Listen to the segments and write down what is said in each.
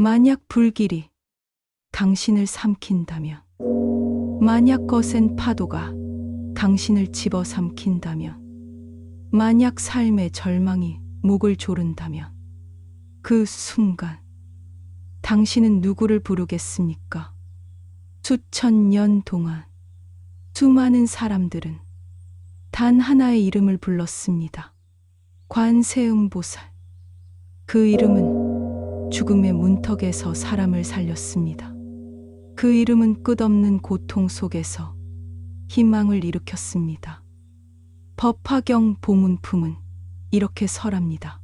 만약 불길이 당신을 삼킨다면, 만약 거센 파도가 당신을 집어삼킨다면, 만약 삶의 절망이 목을 조른다면, 그 순간 당신은 누구를 부르겠습니까? 수천 년 동안 수많은 사람들은 단 하나의 이름을 불렀습니다. 관세음보살. 그 이름은 죽음의 문턱에서 사람을 살렸습니다. 그 이름은 끝없는 고통 속에서 희망을 일으켰습니다. 법화경 보문품은 이렇게 설합니다.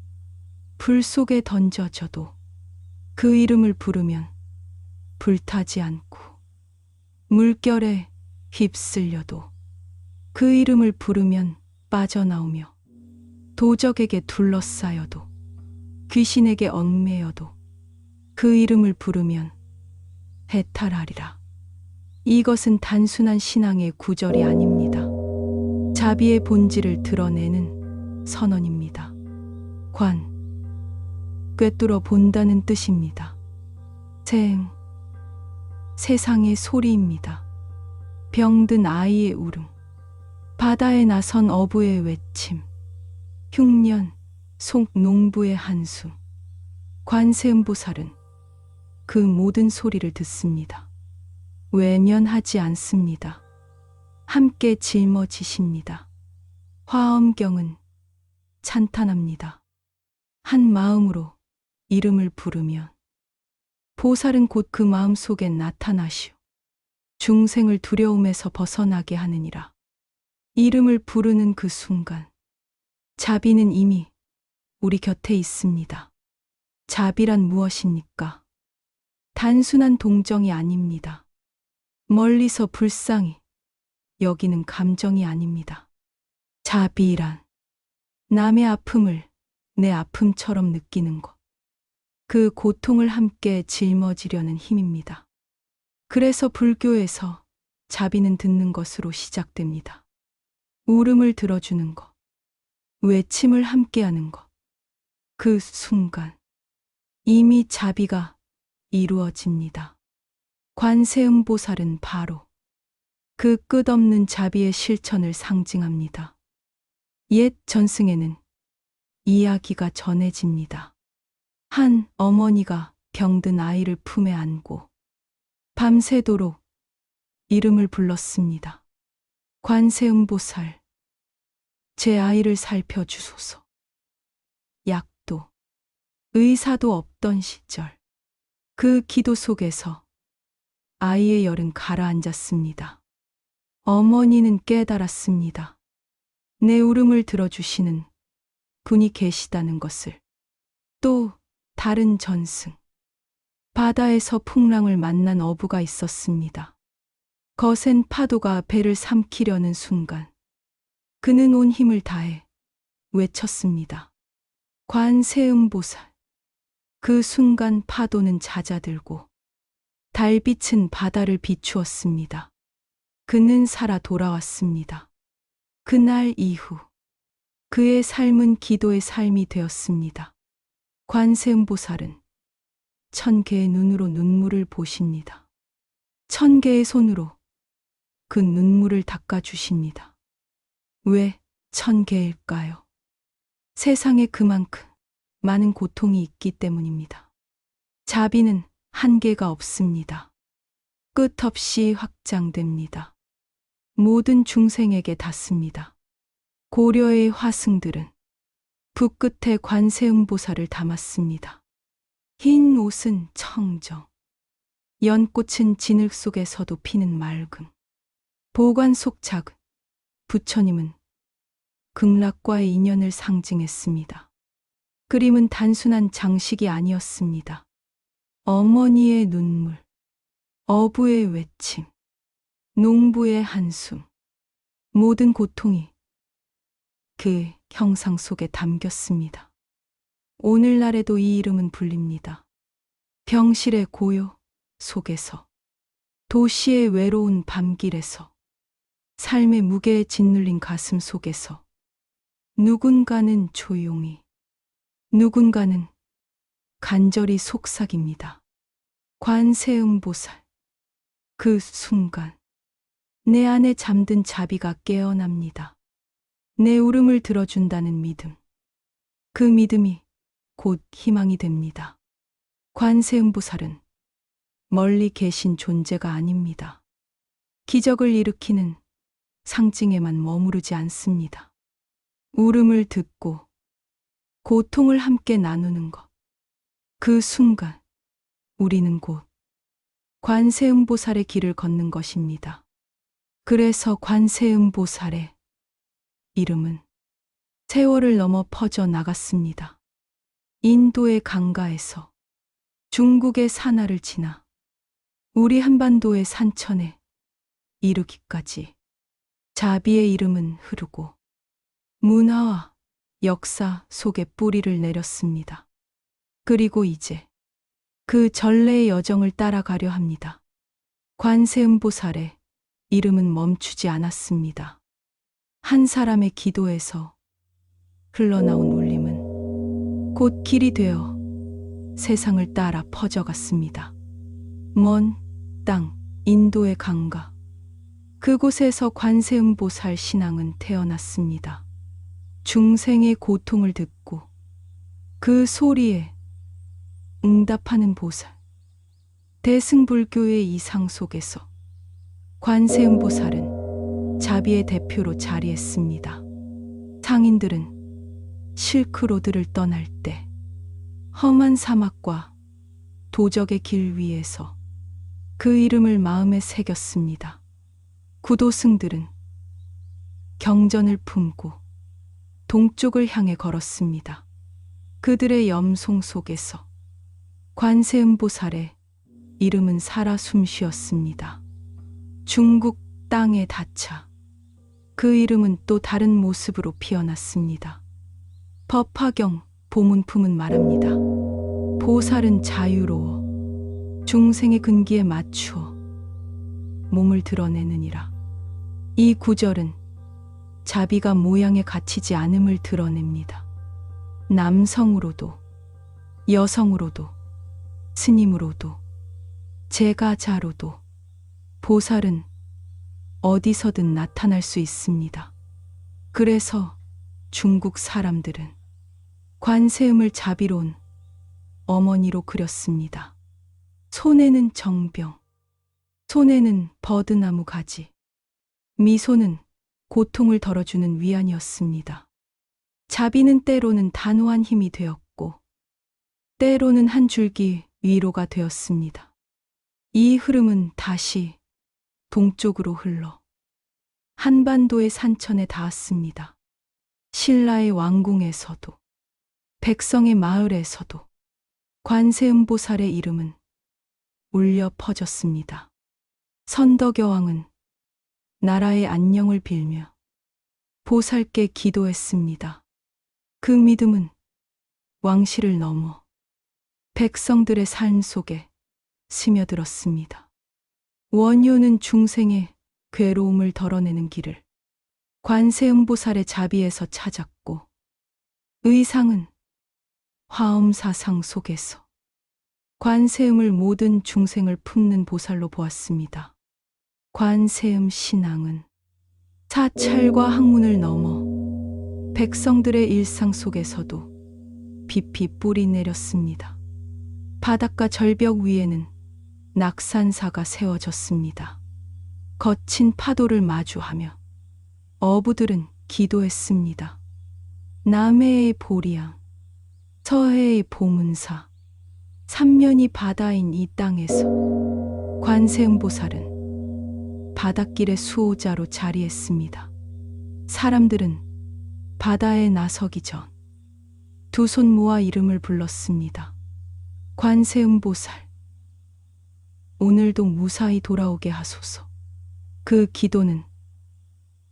불 속에 던져져도 그 이름을 부르면 불타지 않고, 물결에 휩쓸려도 그 이름을 부르면 빠져나오며, 도적에게 둘러싸여도 귀신에게 얽매여도 그 이름을 부르면 해탈하리라. 이것은 단순한 신앙의 구절이 아닙니다. 자비의 본질을 드러내는 선언입니다. 꿰뚫어 본다는 뜻입니다. 세상의 소리입니다. 병든 아이의 울음, 바다에 나선 어부의 외침, 흉년 속 농부의 한숨. 관세음보살은 그 모든 소리를 듣습니다. 외면하지 않습니다. 함께 짊어지십니다. 화엄경은 찬탄합니다. 한 마음으로 이름을 부르면 보살은 곧 그 마음 속에 나타나시오. 중생을 두려움에서 벗어나게 하느니라. 이름을 부르는 그 순간 자비는 이미 우리 곁에 있습니다. 자비란 무엇입니까? 단순한 동정이 아닙니다. 멀리서 불쌍히 여기는 감정이 아닙니다. 자비란 남의 아픔을 내 아픔처럼 느끼는 것, 그 고통을 함께 짊어지려는 힘입니다. 그래서 불교에서 자비는 듣는 것으로 시작됩니다. 울음을 들어주는 것, 외침을 함께하는 것. 그 순간 이미 자비가 이루어집니다. 관세음보살은 바로 그 끝없는 자비의 실천을 상징합니다. 옛 전승에는 이야기가 전해집니다. 한 어머니가 병든 아이를 품에 안고 밤새도록 이름을 불렀습니다. 관세음보살, 제 아이를 살펴주소서. 약도, 의사도 없던 시절, 그 기도 속에서 아이의 열은 가라앉았습니다. 어머니는 깨달았습니다. 내 울음을 들어주시는 분이 계시다는 것을. 또 다른 전승, 바다에서 풍랑을 만난 어부가 있었습니다. 거센 파도가 배를 삼키려는 순간 그는 온 힘을 다해 외쳤습니다. 관세음보살. 그 순간 파도는 잦아들고 달빛은 바다를 비추었습니다. 그는 살아 돌아왔습니다. 그날 이후 그의 삶은 기도의 삶이 되었습니다. 관세음보살은 1000개의 눈으로 눈물을 보십니다. 1000개의 손으로 그 눈물을 닦아주십니다. 왜 1000개일까요? 세상에 그만큼 많은 고통이 있기 때문입니다. 자비는 한계가 없습니다. 끝없이 확장됩니다. 모든 중생에게 닿습니다. 고려의 화승들은 붓끝에 관세음보살을 담았습니다. 흰 옷은 청정, 연꽃은 진흙 속에서도 피는 맑음, 보관 속 작은 부처님은 극락과의 인연을 상징했습니다. 그림은 단순한 장식이 아니었습니다. 어머니의 눈물, 어부의 외침, 농부의 한숨, 모든 고통이 그 형상 속에 담겼습니다. 오늘날에도 이 이름은 불립니다. 병실의 고요 속에서, 도시의 외로운 밤길에서, 삶의 무게에 짓눌린 가슴 속에서 누군가는 조용히, 누군가는 간절히 속삭입니다. 관세음보살. 그 순간 내 안에 잠든 자비가 깨어납니다. 내 울음을 들어준다는 믿음. 그 믿음이 곧 희망이 됩니다. 관세음보살은 멀리 계신 존재가 아닙니다. 기적을 일으키는 상징에만 머무르지 않습니다. 울음을 듣고 고통을 함께 나누는 것. 그 순간 우리는 곧 관세음보살의 길을 걷는 것입니다. 그래서 관세음보살의 이름은 세월을 넘어 퍼져 나갔습니다. 인도의 강가에서 중국의 산하를 지나 우리 한반도의 산천에 이르기까지 자비의 이름은 흐르고 문화와 역사 속에 뿌리를 내렸습니다. 그리고 이제 그 전래의 여정을 따라가려 합니다. 관세음보살의 이름은 멈추지 않았습니다. 한 사람의 기도에서 흘러나온 울림은 곧 길이 되어 세상을 따라 퍼져갔습니다. 먼 땅, 인도의 강가. 그곳에서 관세음보살 신앙은 태어났습니다. 중생의 고통을 듣고 그 소리에 응답하는 보살. 대승불교의 이상 속에서 관세음보살은 자비의 대표로 자리했습니다. 상인들은 실크로드를 떠날 때 험한 사막과 도적의 길 위에서 그 이름을 마음에 새겼습니다. 구도승들은 경전을 품고 동쪽을 향해 걸었습니다. 그들의 염송 속에서 관세음보살의 이름은 살아 숨쉬었습니다. 중국 땅에 닿자 그 이름은 또 다른 모습으로 피어났습니다. 법화경 보문품은 말합니다. 보살은 자유로워 중생의 근기에 맞추어 몸을 드러내느니라. 이 구절은 자비가 모양에 갇히지 않음을 드러냅니다. 남성으로도 여성으로도 스님으로도 제가자로도 보살은 어디서든 나타날 수 있습니다. 그래서 중국 사람들은 관세음을 자비로운 어머니로 그렸습니다. 손에는 정병, 손에는 버드나무 가지, 미소는 고통을 덜어주는 위안이었습니다. 자비는 때로는 단호한 힘이 되었고, 때로는 한 줄기 위로가 되었습니다. 이 흐름은 다시 동쪽으로 흘러 한반도의 산천에 닿았습니다. 신라의 왕궁에서도 백성의 마을에서도 관세음보살의 이름은 울려 퍼졌습니다. 선덕여왕은 나라의 안녕을 빌며 보살께 기도했습니다. 그 믿음은 왕실을 넘어 백성들의 삶 속에 스며들었습니다. 원효는 중생의 괴로움을 덜어내는 길을 관세음보살의 자비에서 찾았고, 의상은 화엄사상 속에서 관세음을 모든 중생을 품는 보살로 보았습니다. 관세음 신앙은 사찰과 학문을 넘어 백성들의 일상 속에서도 깊이 뿌리 내렸습니다. 바닷가 절벽 위에는 낙산사가 세워졌습니다. 거친 파도를 마주하며 어부들은 기도했습니다. 남해의 보리양, 서해의 보문사, 삼면이 바다인 이 땅에서 관세음보살은 바닷길의 수호자로 자리했습니다. 사람들은 바다에 나서기 전 두 손 모아 이름을 불렀습니다. 관세음보살, 오늘도 무사히 돌아오게 하소서. 그 기도는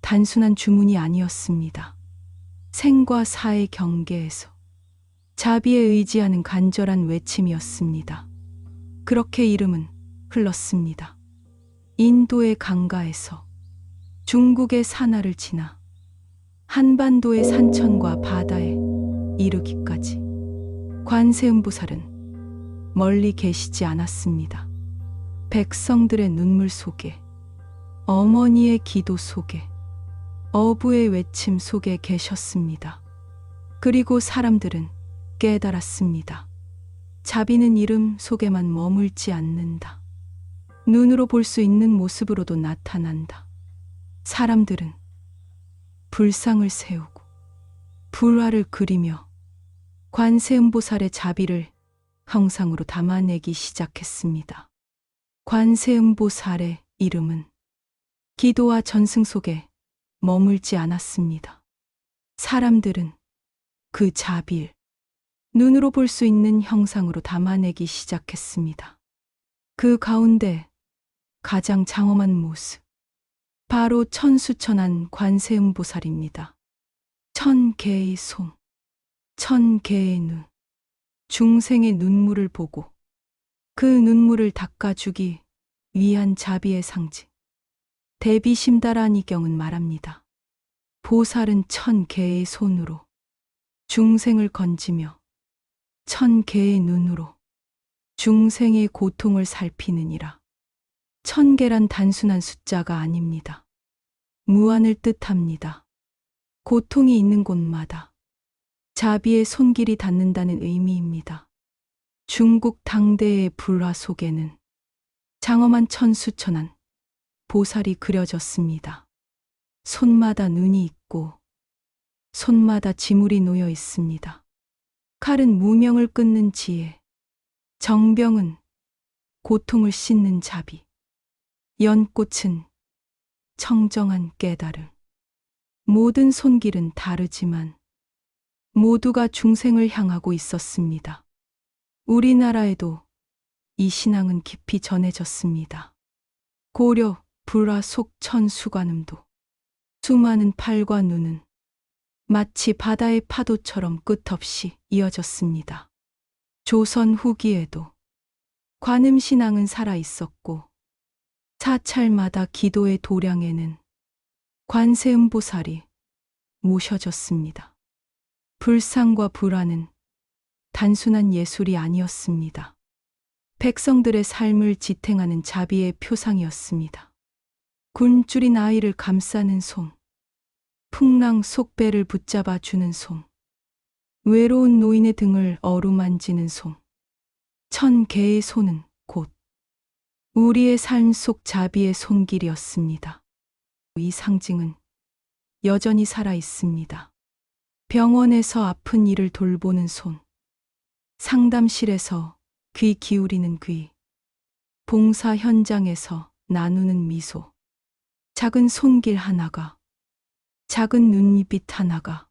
단순한 주문이 아니었습니다. 생과 사의 경계에서 자비에 의지하는 간절한 외침이었습니다. 그렇게 이름은 흘렀습니다. 인도의 강가에서 중국의 산하를 지나 한반도의 산천과 바다에 이르기까지 관세음보살은 멀리 계시지 않았습니다. 백성들의 눈물 속에, 어머니의 기도 속에, 어부의 외침 속에 계셨습니다. 그리고 사람들은 깨달았습니다. 자비는 이름 속에만 머물지 않는다. 눈으로 볼 수 있는 모습으로도 나타난다. 사람들은 불상을 세우고 불화를 그리며 관세음보살의 자비를 형상으로 담아내기 시작했습니다. 관세음보살의 이름은 기도와 전승 속에 머물지 않았습니다. 사람들은 그 자비를 눈으로 볼 수 있는 형상으로 담아내기 시작했습니다. 그 가운데 가장 장엄한 모습, 바로 천수천한 관세음보살입니다. 1000개의 손, 1000개의 눈, 중생의 눈물을 보고 그 눈물을 닦아주기 위한 자비의 상징, 대비심다라니경은 말합니다. 보살은 1000개의 손으로 중생을 건지며 1000개의 눈으로 중생의 고통을 살피느니라. 1000개란 단순한 숫자가 아닙니다. 무한을 뜻합니다. 고통이 있는 곳마다 자비의 손길이 닿는다는 의미입니다. 중국 당대의 불화 속에는 장엄한 천수천한 보살이 그려졌습니다. 손마다 눈이 있고 손마다 지물이 놓여 있습니다. 칼은 무명을 끊는 지혜, 정병은 고통을 씻는 자비, 연꽃은 청정한 깨달음. 모든 손길은 다르지만 모두가 중생을 향하고 있었습니다. 우리나라에도 이 신앙은 깊이 전해졌습니다. 고려 불화 속 천수관음도 수많은 팔과 눈은 마치 바다의 파도처럼 끝없이 이어졌습니다. 조선 후기에도 관음신앙은 살아 있었고 사찰마다 기도의 도량에는 관세음보살이 모셔졌습니다. 불상과 불화는 단순한 예술이 아니었습니다. 백성들의 삶을 지탱하는 자비의 표상이었습니다. 굶주린 아이를 감싸는 손, 풍랑 속 배를 붙잡아 주는 손, 외로운 노인의 등을 어루만지는 손, 1000개의 손은 곧 우리의 삶 속 자비의 손길이었습니다. 이 상징은 여전히 살아 있습니다. 병원에서 아픈 이를 돌보는 손, 상담실에서 귀 기울이는 귀, 봉사 현장에서 나누는 미소, 작은 손길 하나가, 작은 눈빛 하나가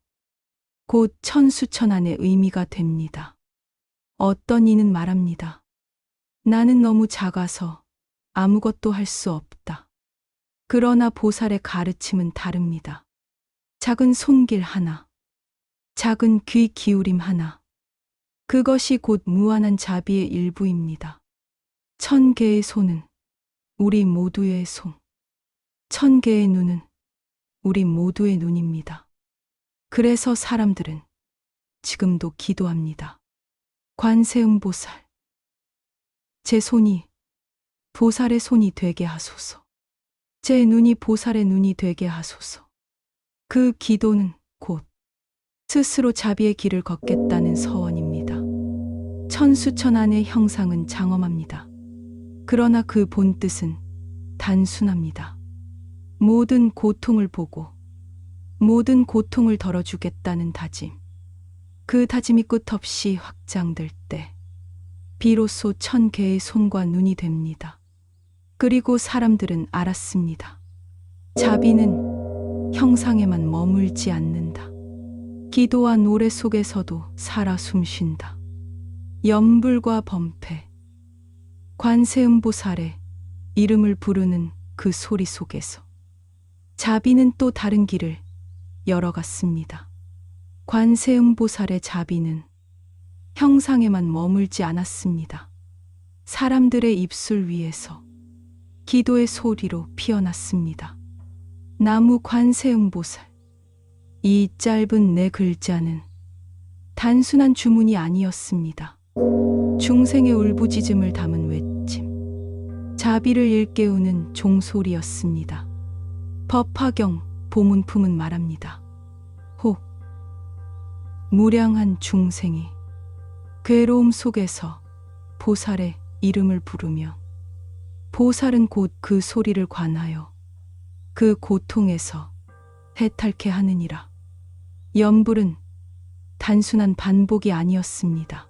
곧 천수천안의 의미가 됩니다. 어떤 이는 말합니다. 나는 너무 작아서 아무것도 할 수 없다. 그러나 보살의 가르침은 다릅니다. 작은 손길 하나, 작은 귀 기울임 하나, 그것이 곧 무한한 자비의 일부입니다. 1000개의 손은 우리 모두의 손, 1000개의 눈은 우리 모두의 눈입니다. 그래서 사람들은 지금도 기도합니다. 관세음보살, 제 손이 보살의 손이 되게 하소서. 제 눈이 보살의 눈이 되게 하소서. 그 기도는 곧 스스로 자비의 길을 걷겠다는 서원입니다. 천수천안의 형상은 장엄합니다. 그러나 그 본뜻은 단순합니다. 모든 고통을 보고 모든 고통을 덜어주겠다는 다짐. 그 다짐이 끝없이 확장될 때 비로소 1000개의 손과 눈이 됩니다. 그리고 사람들은 알았습니다. 자비는 형상에만 머물지 않는다. 기도와 노래 속에서도 살아 숨쉰다. 염불과 범패, 관세음보살의 이름을 부르는 그 소리 속에서 자비는 또 다른 길을 열어갔습니다. 관세음보살의 자비는 형상에만 머물지 않았습니다. 사람들의 입술 위에서 기도의 소리로 피어났습니다. 나무 관세음보살, 이 짧은 네 글자는 단순한 주문이 아니었습니다. 중생의 울부짖음을 담은 외침, 자비를 일깨우는 종소리였습니다. 법화경 보문 품은 말합니다. 혹 무량한 중생이 괴로움 속에서 보살의 이름을 부르며 보살은 곧 그 소리를 관하여 그 고통에서 해탈케 하느니라. 염불은 단순한 반복이 아니었습니다.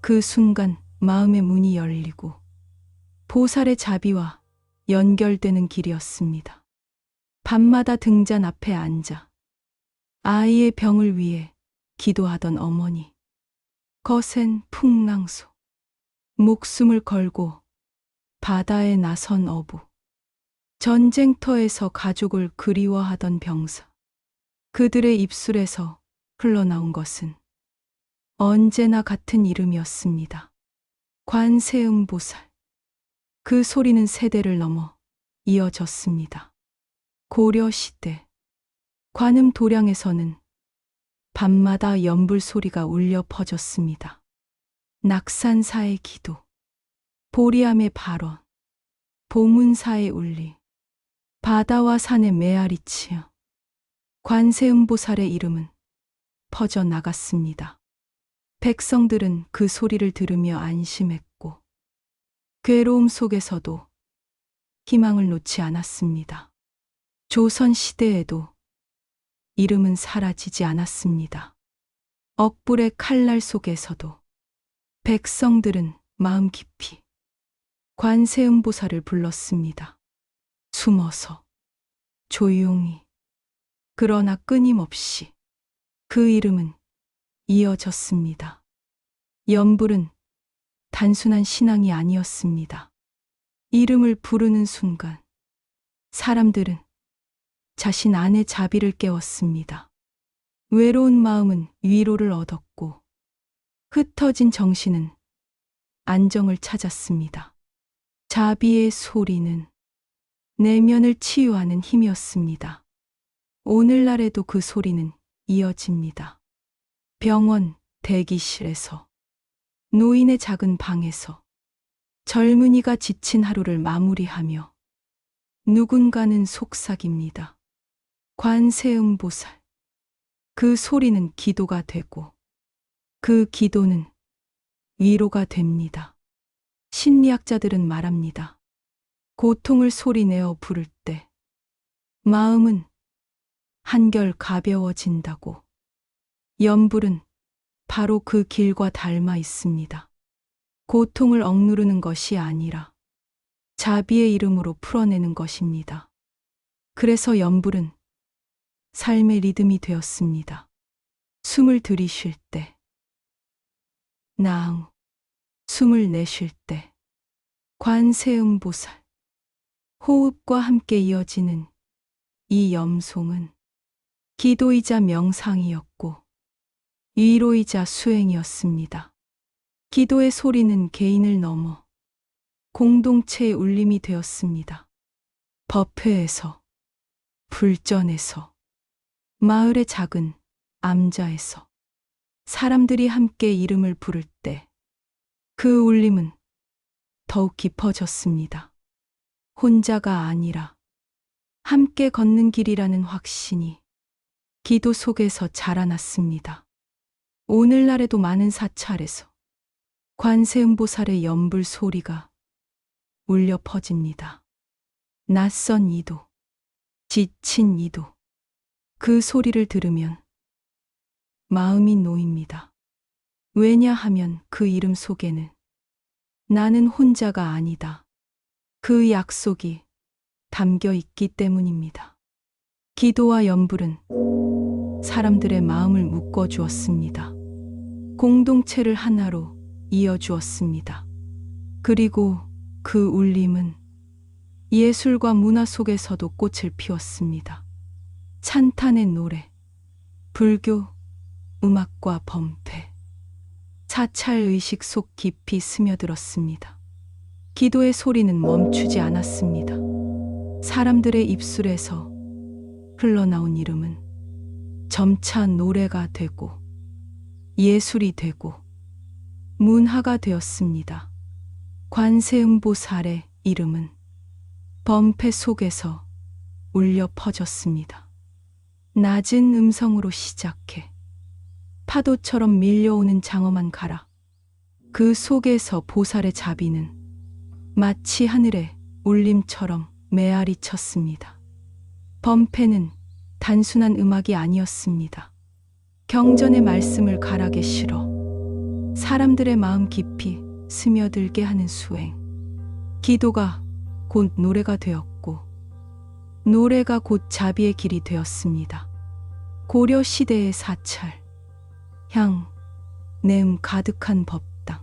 그 순간 마음의 문이 열리고 보살의 자비와 연결되는 길이었습니다. 밤마다 등잔 앞에 앉아 아이의 병을 위해 기도하던 어머니, 거센 풍랑소, 목숨을 걸고 바다에 나선 어부, 전쟁터에서 가족을 그리워하던 병사, 그들의 입술에서 흘러나온 것은 언제나 같은 이름이었습니다. 관세음보살. 그 소리는 세대를 넘어 이어졌습니다. 고려시대 관음 도량에서는 밤마다 연불 소리가 울려 퍼졌습니다. 낙산사의 기도, 보리암의 발원, 보문사의 울리, 바다와 산의 메아리치어, 관세음보살의 이름은 퍼져나갔습니다. 백성들은 그 소리를 들으며 안심했고 괴로움 속에서도 희망을 놓지 않았습니다. 조선 시대에도 이름은 사라지지 않았습니다. 억불의 칼날 속에서도 백성들은 마음 깊이 관세음보살을 불렀습니다. 숨어서, 조용히, 그러나 끊임없이 그 이름은 이어졌습니다. 염불은 단순한 신앙이 아니었습니다. 이름을 부르는 순간 사람들은 자신 안의 자비를 깨웠습니다. 외로운 마음은 위로를 얻었고 흩어진 정신은 안정을 찾았습니다. 자비의 소리는 내면을 치유하는 힘이었습니다. 오늘날에도 그 소리는 이어집니다. 병원 대기실에서, 노인의 작은 방에서, 젊은이가 지친 하루를 마무리하며 누군가는 속삭입니다. 관세음보살. 그 소리는 기도가 되고 그 기도는 위로가 됩니다. 심리학자들은 말합니다. 고통을 소리내어 부를 때 마음은 한결 가벼워진다고. 염불은 바로 그 길과 닮아 있습니다. 고통을 억누르는 것이 아니라 자비의 이름으로 풀어내는 것입니다. 그래서 염불은 삶의 리듬이 되었습니다. 숨을 들이쉴 때, 나응, 숨을 내쉴 때, 관세음보살. 호흡과 함께 이어지는 이 염송은 기도이자 명상이었고 위로이자 수행이었습니다. 기도의 소리는 개인을 넘어 공동체의 울림이 되었습니다. 법회에서, 불전에서, 마을의 작은 암자에서 사람들이 함께 이름을 부를 때 그 울림은 더욱 깊어졌습니다. 혼자가 아니라 함께 걷는 길이라는 확신이 기도 속에서 자라났습니다. 오늘날에도 많은 사찰에서 관세음보살의 연불 소리가 울려 퍼집니다. 낯선 이도, 지친 이도 그 소리를 들으면 마음이 놓입니다. 왜냐하면 그 이름 속에는 나는 혼자가 아니다. 그 약속이 담겨 있기 때문입니다. 기도와 연불은 사람들의 마음을 묶어 주었습니다. 공동체를 하나로 이어 주었습니다. 그리고 그 울림은 예술과 문화 속에서도 꽃을 피웠습니다. 찬탄의 노래, 불교, 음악과 범퇴, 사찰 의식 속 깊이 스며들었습니다. 기도의 소리는 멈추지 않았습니다. 사람들의 입술에서 흘러나온 이름은 점차 노래가 되고 예술이 되고 문화가 되었습니다. 관세음보살의 이름은 범패 속에서 울려 퍼졌습니다. 낮은 음성으로 시작해 파도처럼 밀려오는 장엄한 가라. 그 속에서 보살의 자비는 마치 하늘의 울림처럼 메아리 쳤습니다. 범패는 단순한 음악이 아니었습니다. 경전의 말씀을 가락에 실어 사람들의 마음 깊이 스며들게 하는 수행. 기도가 곧 노래가 되었고 노래가 곧 자비의 길이 되었습니다. 고려 시대의 사찰, 향, 내음 가득한 법당.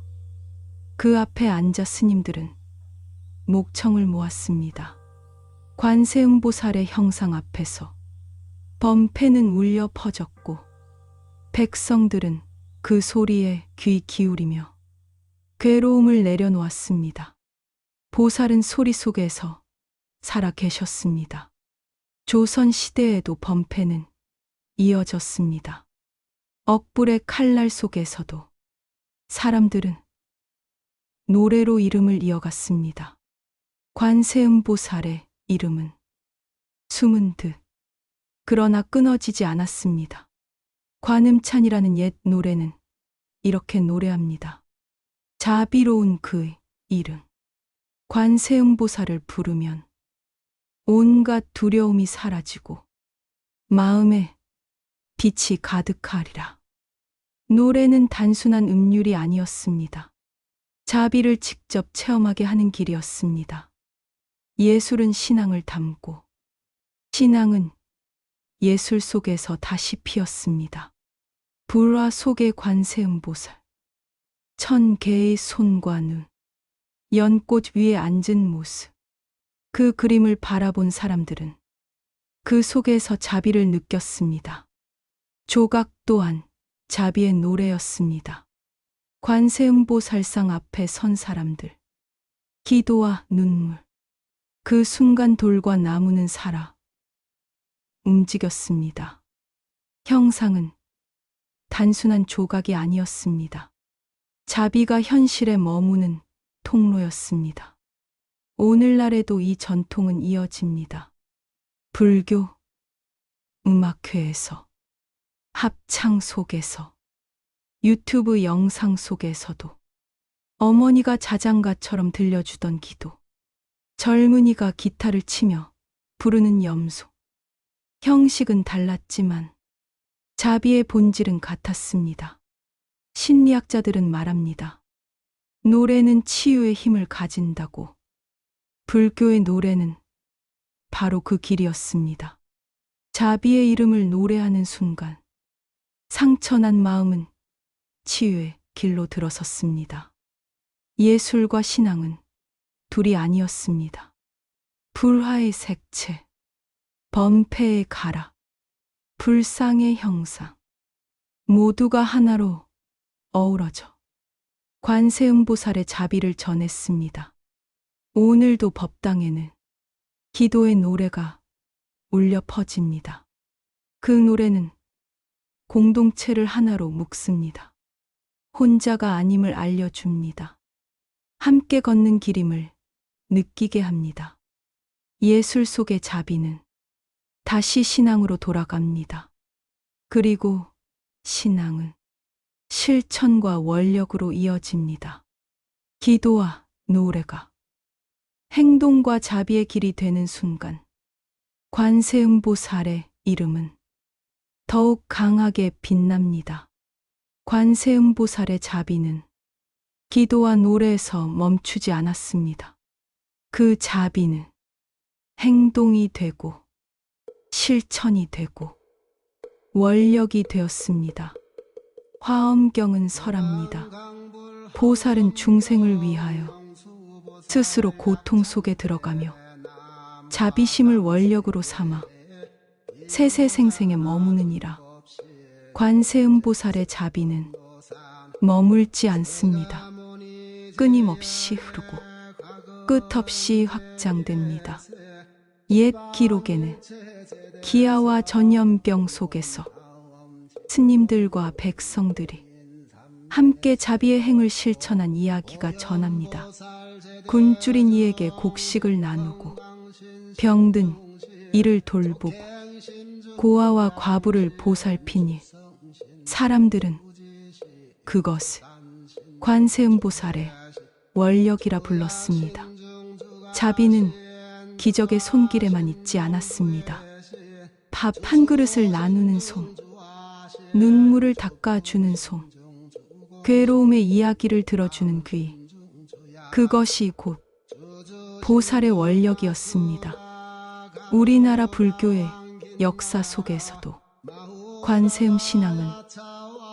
그 앞에 앉아 스님들은 목청을 모았습니다. 관세음보살의 형상 앞에서 범패는 울려 퍼졌고 백성들은 그 소리에 귀 기울이며 괴로움을 내려놓았습니다. 보살은 소리 속에서 살아 계셨습니다. 조선 시대에도 범패는 이어졌습니다. 억불의 칼날 속에서도 사람들은 노래로 이름을 이어갔습니다. 관세음보살의 이름은 숨은 듯 그러나 끊어지지 않았습니다. 관음찬이라는 옛 노래는 이렇게 노래합니다. 자비로운 그 이름 관세음보살을 부르면 온갖 두려움이 사라지고 마음에 빛이 가득하리라. 노래는 단순한 음률이 아니었습니다. 자비를 직접 체험하게 하는 길이었습니다. 예술은 신앙을 담고 신앙은 예술 속에서 다시 피었습니다. 불화 속의 관세음보살, 1000개의 손과 눈, 연꽃 위에 앉은 모습. 그 그림을 바라본 사람들은 그 속에서 자비를 느꼈습니다. 조각 또한 자비의 노래였습니다. 관세음보살상 앞에 선 사람들, 기도와 눈물. 그 순간 돌과 나무는 살아 움직였습니다. 형상은 단순한 조각이 아니었습니다. 자비가 현실에 머무는 통로였습니다. 오늘날에도 이 전통은 이어집니다. 불교, 음악회에서, 합창 속에서, 유튜브 영상 속에서도 어머니가 자장가처럼 들려주던 기도, 젊은이가 기타를 치며 부르는 염소. 형식은 달랐지만 자비의 본질은 같았습니다. 심리학자들은 말합니다. 노래는 치유의 힘을 가진다고. 불교의 노래는 바로 그 길이었습니다. 자비의 이름을 노래하는 순간 상처난 마음은 치유의 길로 들어섰습니다. 예술과 신앙은 둘이 아니었습니다. 불화의 색채, 범패의 가라, 불상의 형상, 모두가 하나로 어우러져 관세음보살의 자비를 전했습니다. 오늘도 법당에는 기도의 노래가 울려 퍼집니다. 그 노래는 공동체를 하나로 묶습니다. 혼자가 아님을 알려줍니다. 함께 걷는 길임을 느끼게 합니다. 예술 속의 자비는 다시 신앙으로 돌아갑니다. 그리고 신앙은 실천과 원력으로 이어집니다. 기도와 노래가 행동과 자비의 길이 되는 순간 관세음보살의 이름은 더욱 강하게 빛납니다. 관세음보살의 자비는 기도와 노래에서 멈추지 않았습니다. 그 자비는 행동이 되고 실천이 되고 원력이 되었습니다. 화엄경은 설합니다. 보살은 중생을 위하여 스스로 고통 속에 들어가며 자비심을 원력으로 삼아 세세생생에 머무느니라. 관세음보살의 자비는 머물지 않습니다. 끊임없이 흐르고 끝없이 확장됩니다. 옛 기록에는 기아와 전염병 속에서 스님들과 백성들이 함께 자비의 행을 실천한 이야기가 전합니다. 굶주린 이에게 곡식을 나누고 병든 이를 돌보고 고아와 과부를 보살핀 일. 사람들은 그것을 관세음보살의 원력이라 불렀습니다. 자비는 기적의 손길에만 있지 않았습니다. 밥 한 그릇을 나누는 손, 눈물을 닦아주는 손, 괴로움의 이야기를 들어주는 귀, 그것이 곧 보살의 원력이었습니다. 우리나라 불교의 역사 속에서도 관세음 신앙은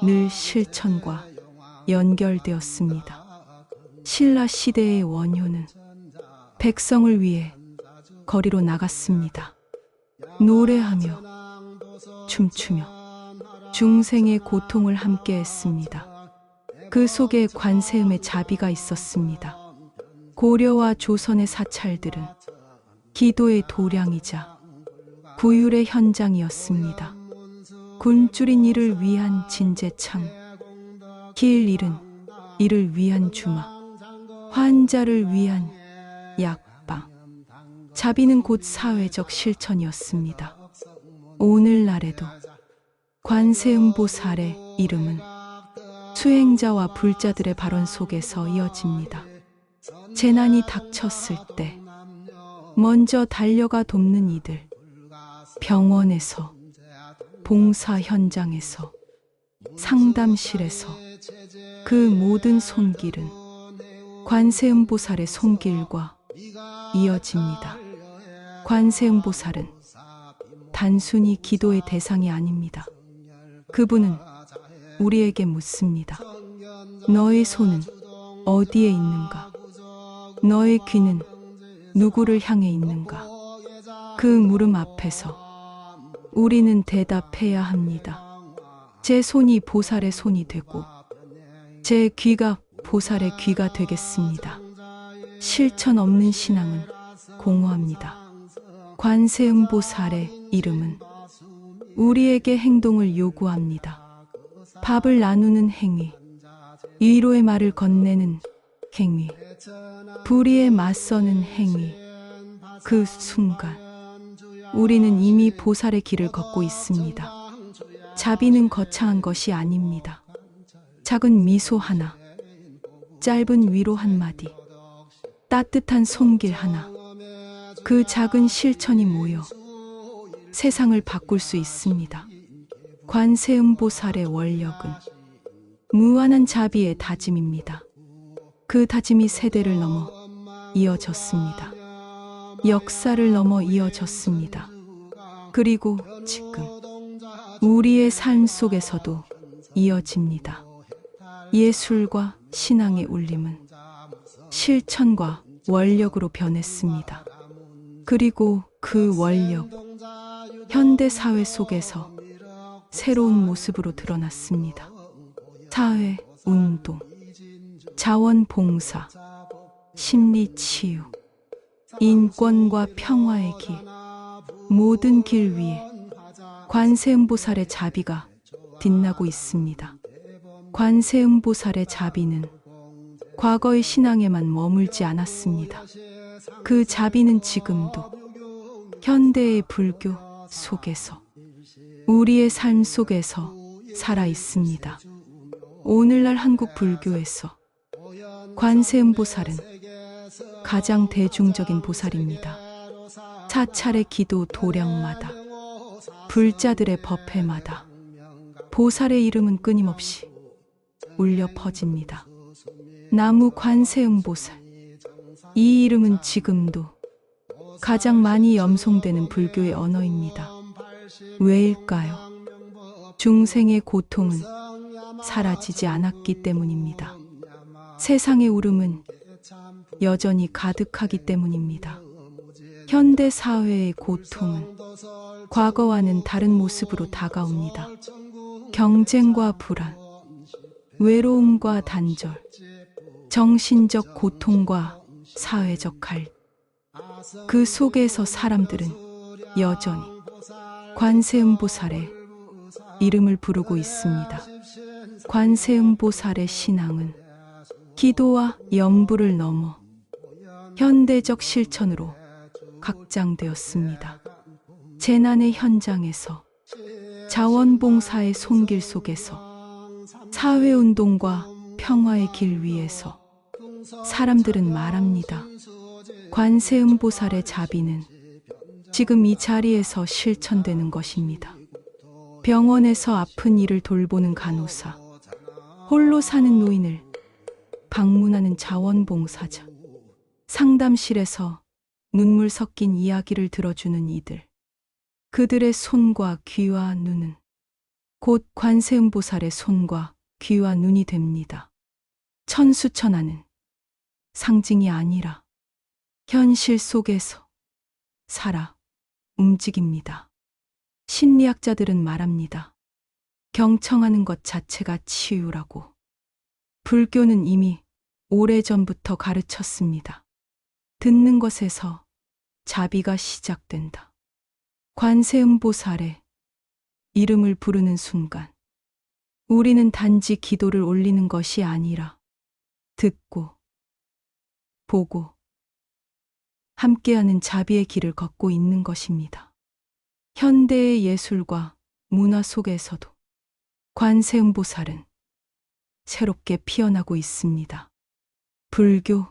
늘 실천과 연결되었습니다. 신라 시대의 원효는 백성을 위해 거리로 나갔습니다. 노래하며 춤추며 중생의 고통을 함께 했습니다. 그 속에 관세음의 자비가 있었습니다. 고려와 조선의 사찰들은 기도의 도량이자 구휼의 현장이었습니다. 굶주린 이를 위한 진제창, 길 잃은 이를 위한 주막, 환자를 위한 약방. 자비는 곧 사회적 실천이었습니다. 오늘날에도 관세음보살의 이름은 수행자와 불자들의 발언 속에서 이어집니다. 재난이 닥쳤을 때 먼저 달려가 돕는 이들, 병원에서, 봉사 현장에서, 상담실에서 그 모든 손길은 관세음보살의 손길과 이어집니다. 관세음보살은 단순히 기도의 대상이 아닙니다. 그분은 우리에게 묻습니다. 너의 손은 어디에 있는가? 너의 귀는 누구를 향해 있는가? 그 물음 앞에서 우리는 대답해야 합니다. 제 손이 보살의 손이 되고 제 귀가 보살의 귀가 되겠습니다. 실천 없는 신앙은 공허합니다. 관세음보살의 이름은 우리에게 행동을 요구합니다. 밥을 나누는 행위, 위로의 말을 건네는 행위, 불의에 맞서는 행위. 그 순간 우리는 이미 보살의 길을 걷고 있습니다. 자비는 거창한 것이 아닙니다. 작은 미소 하나, 짧은 위로 한마디, 따뜻한 손길 하나, 그 작은 실천이 모여 세상을 바꿀 수 있습니다. 관세음보살의 원력은 무한한 자비의 다짐입니다. 그 다짐이 세대를 넘어 이어졌습니다. 역사를 넘어 이어졌습니다. 그리고 지금 우리의 삶 속에서도 이어집니다. 예술과 신앙의 울림은 실천과 원력으로 변했습니다. 그리고 그 원력, 현대 사회 속에서 새로운 모습으로 드러났습니다. 사회, 운동, 자원봉사, 심리치유, 인권과 평화의 길, 모든 길 위에 관세음보살의 자비가 빛나고 있습니다. 관세음보살의 자비는 과거의 신앙에만 머물지 않았습니다. 그 자비는 지금도 현대의 불교 속에서, 우리의 삶 속에서 살아 있습니다. 오늘날 한국 불교에서 관세음보살은 가장 대중적인 보살입니다. 사찰의 기도 도량마다, 불자들의 법회마다 보살의 이름은 끊임없이 울려 퍼집니다. 나무 관세음보살, 이 이름은 지금도 가장 많이 염송되는 불교의 언어입니다. 왜일까요? 중생의 고통은 사라지지 않았기 때문입니다. 세상의 울음은 여전히 가득하기 때문입니다. 현대 사회의 고통은 과거와는 다른 모습으로 다가옵니다. 경쟁과 불안, 외로움과 단절, 정신적 고통과 사회적 갈등, 그 속에서 사람들은 여전히 관세음보살의 이름을 부르고 있습니다. 관세음보살의 신앙은 기도와 염불을 넘어 현대적 실천으로 각장되었습니다. 재난의 현장에서, 자원봉사의 손길 속에서, 사회운동과 평화의 길 위에서 사람들은 말합니다. 관세음보살의 자비는 지금 이 자리에서 실천되는 것입니다. 병원에서 아픈 이를 돌보는 간호사, 홀로 사는 노인을 방문하는 자원봉사자, 상담실에서 눈물 섞인 이야기를 들어주는 이들, 그들의 손과 귀와 눈은 곧 관세음보살의 손과 귀와 눈이 됩니다. 천수천하는 상징이 아니라 현실 속에서 살아 움직입니다. 심리학자들은 말합니다. 경청하는 것 자체가 치유라고. 불교는 이미 오래전부터 가르쳤습니다. 듣는 것에서 자비가 시작된다. 관세음보살의 이름을 부르는 순간 우리는 단지 기도를 올리는 것이 아니라 듣고 보고 함께하는 자비의 길을 걷고 있는 것입니다. 현대의 예술과 문화 속에서도 관세음보살은 새롭게 피어나고 있습니다. 불교,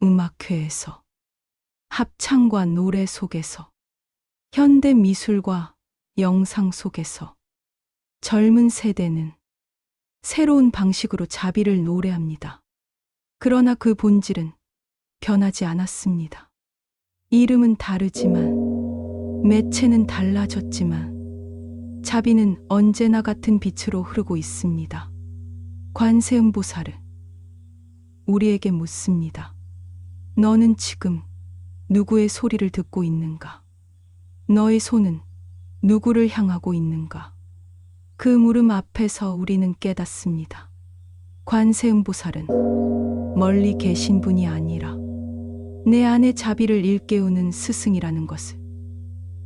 음악회에서, 합창과 노래 속에서, 현대 미술과 영상 속에서 젊은 세대는 새로운 방식으로 자비를 노래합니다. 그러나 그 본질은 변하지 않았습니다. 이름은 다르지만, 매체는 달라졌지만, 자비는 언제나 같은 빛으로 흐르고 있습니다. 관세음보살은 우리에게 묻습니다. 너는 지금 누구의 소리를 듣고 있는가? 너의 손은 누구를 향하고 있는가? 그 물음 앞에서 우리는 깨닫습니다. 관세음보살은 멀리 계신 분이 아니라 내 안의 자비를 일깨우는 스승이라는 것을.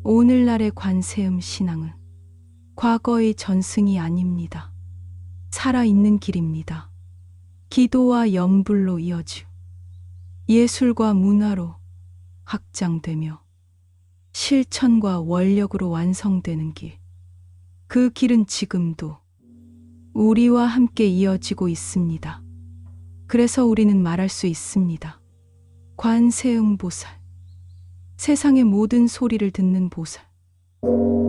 오늘날의 관세음 신앙은 과거의 전승이 아닙니다. 살아있는 길입니다. 기도와 염불로 이어지고 예술과 문화로 확장되며 실천과 원력으로 완성되는 길. 그 길은 지금도 우리와 함께 이어지고 있습니다. 그래서 우리는 말할 수 있습니다. 관세음보살, 세상의 모든 소리를 듣는 보살.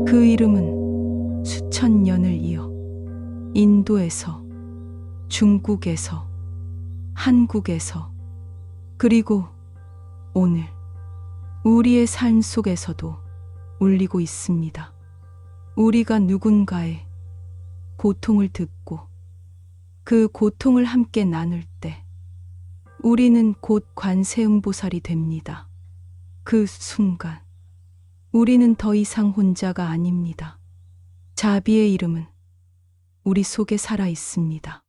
그 이름은 수천 년을 이어 인도에서, 중국에서, 한국에서, 그리고 오늘 우리의 삶 속에서도 울리고 있습니다. 우리가 누군가의 고통을 듣고 그 고통을 함께 나눌 때 우리는 곧 관세음보살이 됩니다. 그 순간 우리는 더 이상 혼자가 아닙니다. 자비의 이름은 우리 속에 살아 있습니다.